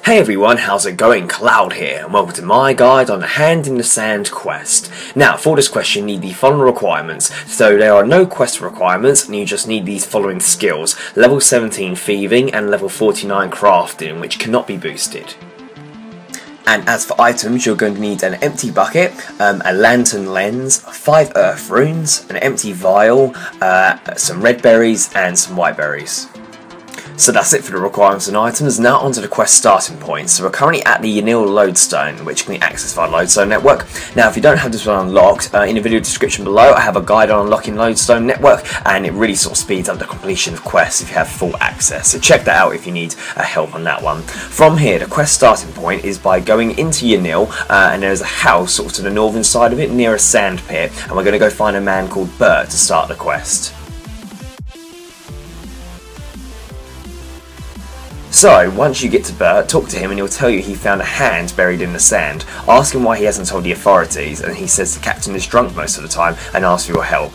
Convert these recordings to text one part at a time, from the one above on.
Hey everyone, how's it going? Cloud here, and welcome to my guide on the Hand in the Sand quest. Now, for this quest you need the following requirements. So there are no quest requirements, and you just need these following skills. Level 17 Thieving and level 49 Crafting, which cannot be boosted. And as for items, you're going to need an empty bucket, a lantern lens, 5 earth runes, an empty vial, some red berries, and some white berries. So that's it for the requirements and items. Now onto the quest starting point. So we're currently at the Lodestone, which can be accessed via Lodestone Network. Now if you don't have this one unlocked, in the video description below I have a guide on unlocking Lodestone Network, and it really sort of speeds up the completion of quests if you have full access. So check that out if you need help on that one. From here, the quest starting point is by going into and there's a house sort of to the northern side of it near a sand pit, and we're going to go find a man called Bert to start the quest. So, once you get to Bert, talk to him and he'll tell you he found a hand buried in the sand. Ask him why he hasn't told the authorities, and he says the captain is drunk most of the time and asks for your help.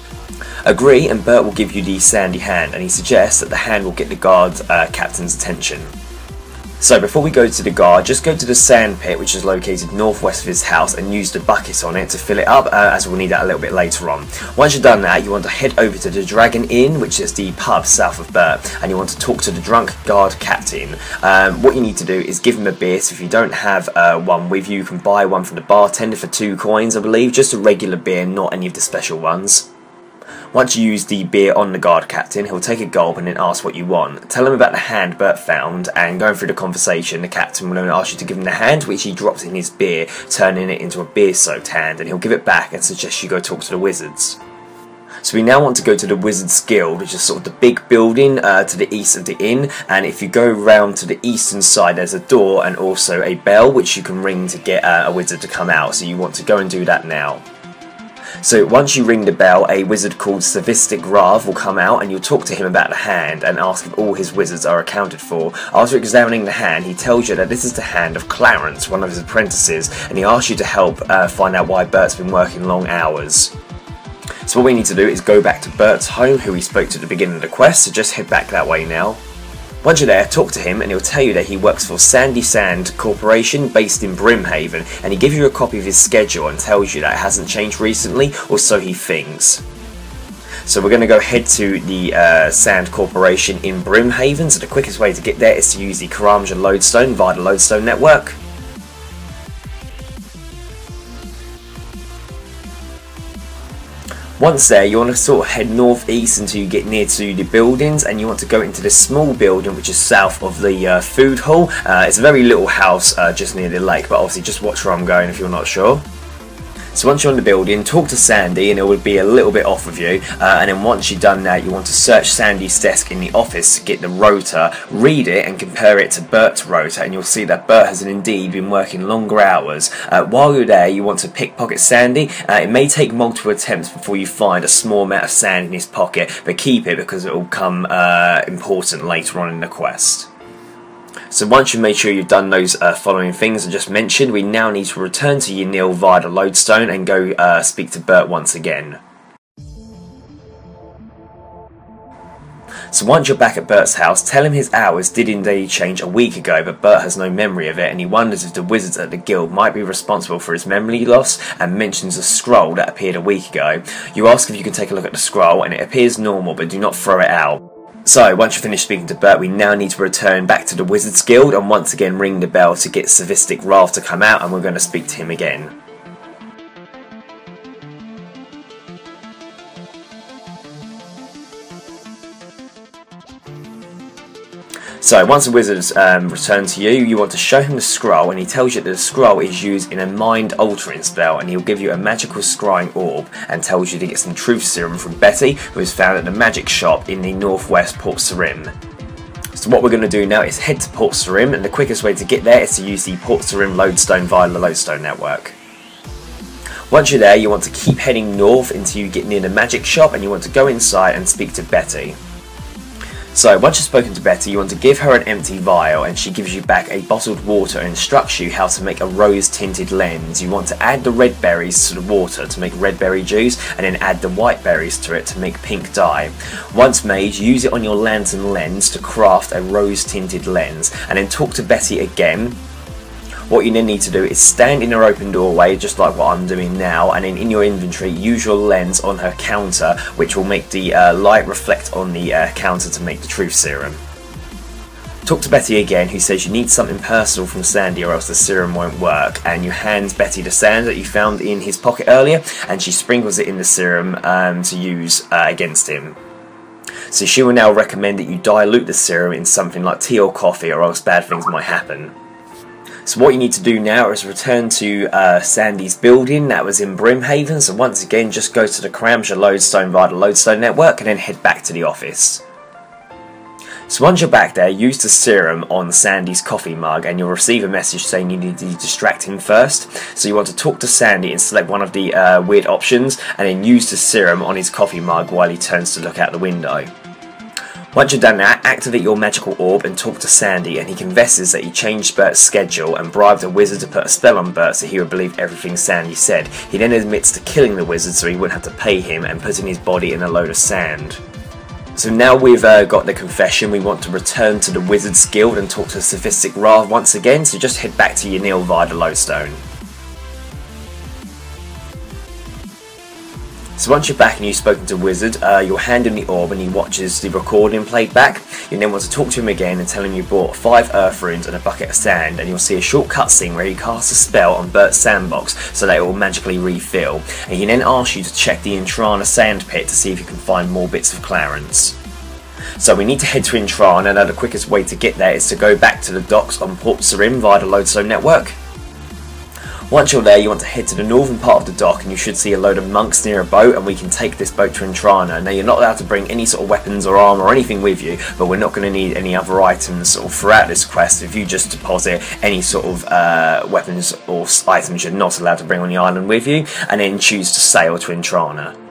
Agree, and Bert will give you the sandy hand, and he suggests that the hand will get the guard captain's attention. So before we go to the guard, just go to the sand pit, which is located northwest of his house, and use the bucket on it to fill it up, as we'll need that a little bit later on. Once you've done that, you want to head over to the Dragon Inn, which is the pub south of Bert, and you want to talk to the drunk guard captain. What you need to do is give him a beer. So if you don't have one with you, you can buy one from the bartender for 2 coins, I believe, just a regular beer, not any of the special ones. Once you use the beer on the guard captain, he'll take a gulp and then ask what you want. Tell him about the hand Bert found, and going through the conversation, the captain will then ask you to give him the hand, which he drops in his beer, turning it into a beer-soaked hand, and he'll give it back and suggest you go talk to the wizards. So we now want to go to the Wizards Guild, which is sort of the big building to the east of the inn, and if you go round to the eastern side there's a door and also a bell which you can ring to get a wizard to come out, so you want to go and do that now. So once you ring the bell, a wizard called Savistic Rav will come out, and you'll talk to him about the hand and ask if all his wizards are accounted for. After examining the hand, he tells you that this is the hand of Clarence, one of his apprentices, and he asks you to help find out why Bert's been working long hours. So what we need to do is go back to Bert's home, who we spoke to at the beginning of the quest, so just head back that way now. Once you're there, talk to him and he'll tell you that he works for Sandy Sand Corporation based in Brimhaven, and he gives you a copy of his schedule and tells you that it hasn't changed recently, or so he thinks. So we're going to go head to the Sand Corporation in Brimhaven, so the quickest way to get there is to use the Karamja Lodestone via the Lodestone Network. Once there, you want to sort of head northeast until you get near to the buildings, and you want to go into this small building which is south of the food hall. It's a very little house just near the lake, but obviously just watch where I'm going if you're not sure. So once you're in the building, talk to Sandy and it will be a little bit off of you, and then once you've done that, you want to search Sandy's desk in the office to get the rota, read it and compare it to Bert's rota, and you'll see that Bert has indeed been working longer hours. While you're there, you want to pickpocket Sandy. It may take multiple attempts before you find a small amount of sand in his pocket, but keep it because it will come important later on in the quest. So once you've made sure you've done those following things I just mentioned, we now need to return to Yanil via the Lodestone and go speak to Bert once again. So once you're back at Bert's house, tell him his hours did indeed change a week ago, but Bert has no memory of it, and he wonders if the wizards at the guild might be responsible for his memory loss, and mentions a scroll that appeared a week ago. You ask if you can take a look at the scroll, and it appears normal, but do not throw it out. So, once you've finished speaking to Bert, we now need to return back to the Wizards Guild and once again ring the bell to get Savistic Rav to come out, and we're going to speak to him again. So once the wizards return to you, you want to show him the scroll, and he tells you that the scroll is used in a mind altering spell, and he'll give you a magical scrying orb and tells you to get some truth serum from Betty, who is found at the magic shop in the northwest Port Sarim. So what we're going to do now is head to Port Sarim, and the quickest way to get there is to use the Port Sarim Lodestone via the Lodestone Network. Once you're there, you want to keep heading north until you get near the magic shop, and you want to go inside and speak to Betty. So once you've spoken to Betty, you want to give her an empty vial, and she gives you back a bottled water and instructs you how to make a rose tinted lens. You want to add the red berries to the water to make red berry juice, and then add the white berries to it to make pink dye. Once made, use it on your lantern lens to craft a rose tinted lens, and then talk to Betty again. What you then need to do is stand in her open doorway, just like what I'm doing now, and then in your inventory use your lens on her counter, which will make the light reflect on the counter to make the truth serum. Talk to Betty again, who says you need something personal from Sandy or else the serum won't work, and you hand Betty the sand that you found in his pocket earlier, and she sprinkles it in the serum to use against him. So she will now recommend that you dilute the serum in something like tea or coffee, or else bad things might happen. So what you need to do now is return to Sandy's building that was in Brimhaven. So once again, just go to the Cramsha Lodestone via the Lodestone network and then head back to the office. So once you're back there, use the serum on Sandy's coffee mug and you'll receive a message saying you need to distract him first. So you want to talk to Sandy and select one of the weird options, and then use the serum on his coffee mug while he turns to look out the window. Once you've done that, activate your magical orb and talk to Sandy, and he confesses that he changed Bert's schedule and bribed a wizard to put a spell on Bert so he would believe everything Sandy said. He then admits to killing the wizard so he wouldn't have to pay him, and putting his body in a load of sand. So now we've got the confession, we want to return to the Wizard's Guild and talk to Sophistic Ra once again, so just head back to Yanil via the Lodestone. So once you're back and you've spoken to Wizard, you'll hand him the orb and he watches the recording played back. You then want to talk to him again and tell him you bought 5 earth runes and a bucket of sand, and you'll see a short cutscene where he casts a spell on Bert's sandbox so that it will magically refill. And he then asks you to check the Intrana sand pit to see if you can find more bits of Clarence. So we need to head to Intrana, and the quickest way to get there is to go back to the docks on Port Sarim via the Lodestone network. Once you're there, you want to head to the northern part of the dock, and you should see a load of monks near a boat, and we can take this boat to Intrana. Now, you're not allowed to bring any sort of weapons or armour or anything with you, but we're not going to need any other items sort of throughout this quest. If you just deposit any sort of weapons or items you're not allowed to bring on the island with you, and then choose to sail to Intrana.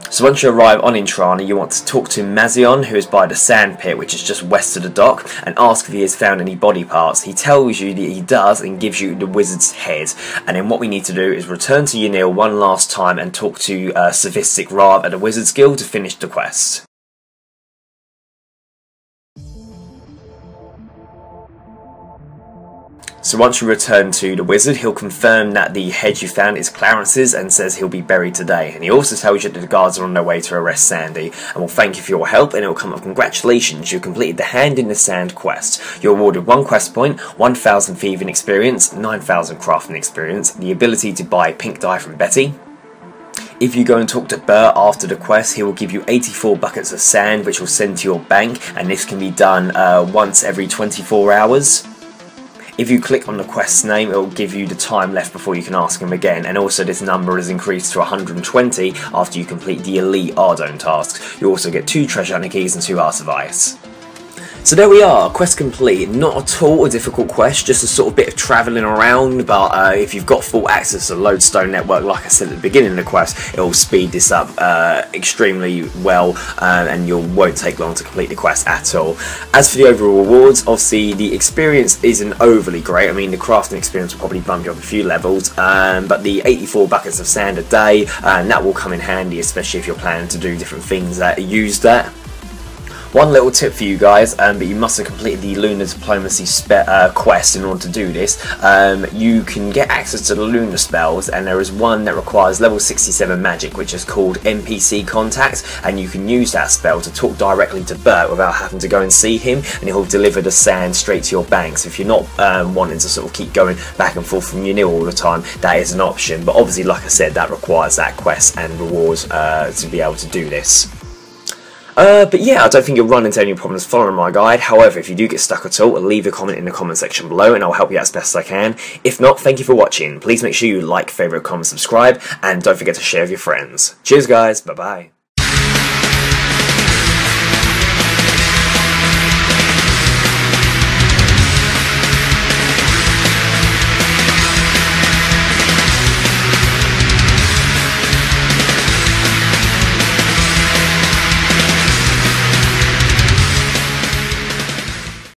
So once you arrive on Intrana, you want to talk to Mazion, who is by the sand pit, which is just west of the dock, and ask if he has found any body parts. He tells you that he does and gives you the wizard's head. And then what we need to do is return to Yanil one last time and talk to Sophistic Ra at the Wizard's Guild to finish the quest. So once you return to the wizard, he'll confirm that the head you found is Clarence's and says he'll be buried today. And he also tells you that the guards are on their way to arrest Sandy, and will thank you for your help, and it will come up, congratulations, you completed the Hand in the Sand quest. You're awarded 1 quest point, 1,000 thieving experience, 9,000 crafting experience, the ability to buy pink dye from Betty. If you go and talk to Bert after the quest, he will give you 84 buckets of sand, which will send to your bank, and this can be done once every 24 hours. If you click on the quest's name, it will give you the time left before you can ask him again, and also this number is increased to 120 after you complete the Elite Ardone tasks. You also get 2 treasure hunter keys and 2 Hearts of Ice. So there we are, quest complete. Not at all a difficult quest, just a sort of bit of travelling around, but if you've got full access to the Lodestone network, like I said at the beginning of the quest, it will speed this up extremely well, and you won't take long to complete the quest at all. As for the overall rewards, obviously the experience isn't overly great. I mean, the crafting experience will probably bump you up a few levels, but the 84 buckets of sand a day, that will come in handy, especially if you're planning to do different things that use that. One little tip for you guys, but you must have completed the Lunar Diplomacy quest in order to do this. You can get access to the Lunar spells, and there is one that requires level 67 magic, which is called NPC Contact, and you can use that spell to talk directly to Bert without having to go and see him, and he'll deliver the sand straight to your bank. So if you're not wanting to sort of keep going back and forth from Yanil all the time, that is an option, but obviously, like I said, that requires that quest and rewards to be able to do this. But yeah, I don't think you'll run into any problems following my guide. However, if you do get stuck at all, leave a comment in the comment section below and I'll help you out as best as I can. If not, thank you for watching. Please make sure you like, favourite, comment, subscribe, and don't forget to share with your friends. Cheers guys, bye bye.